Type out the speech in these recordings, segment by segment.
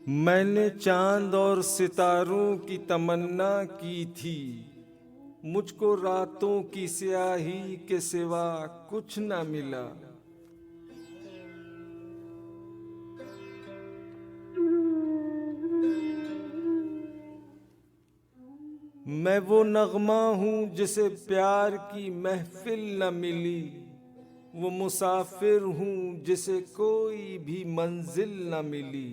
मैंने चांद और सितारों की तमन्ना की थी, मुझको रातों की स्याही के सिवा कुछ न मिला। मैं वो नगमा हूँ जिसे प्यार की महफिल न मिली, वो मुसाफिर हूँ जिसे कोई भी मंजिल न मिली।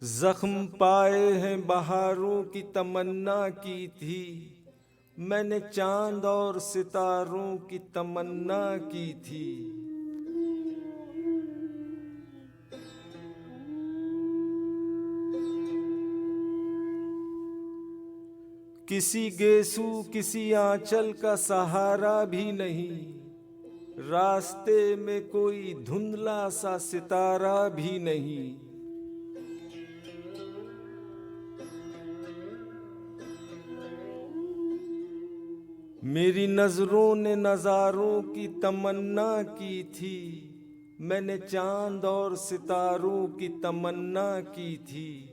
जख्म पाए हैं बहारों की तमन्ना की थी, मैंने चांद और सितारों की तमन्ना की थी। किसी गेसू किसी आंचल का सहारा भी नहीं, रास्ते में कोई धुंधला सा सितारा भी नहीं। मेरी नजरों ने नजारों की तमन्ना की थी, मैंने चांद और सितारों की तमन्ना की थी।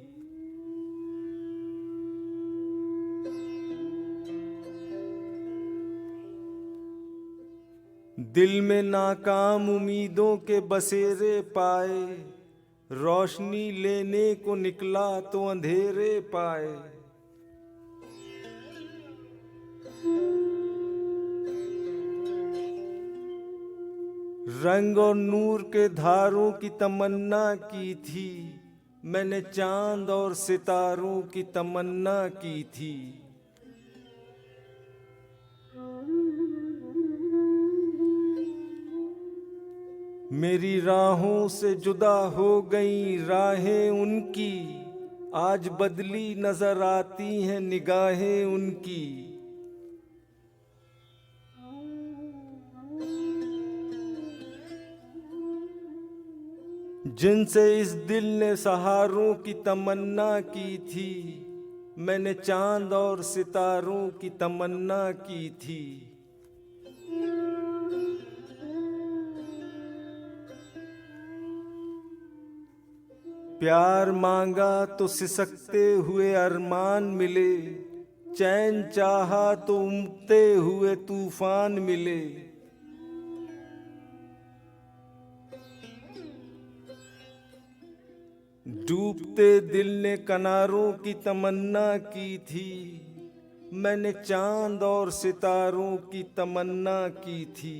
दिल में नाकाम उम्मीदों के बसेरे पाए, रोशनी लेने को निकला तो अंधेरे पाए। रंग और नूर के धारों की तमन्ना की थी, मैंने चांद और सितारों की तमन्ना की थी। मेरी राहों से जुदा हो गई राहें उनकी, आज बदली नजर आती हैं निगाहें उनकी। जिनसे इस दिल ने सहारों की तमन्ना की थी, मैंने चांद और सितारों की तमन्ना की थी। प्यार मांगा तो सिसकते हुए अरमान मिले, चैन चाहा तो उमड़ते हुए तूफान मिले। डूबते दिल ने किनारों की तमन्ना की थी, मैंने चांद और सितारों की तमन्ना की थी।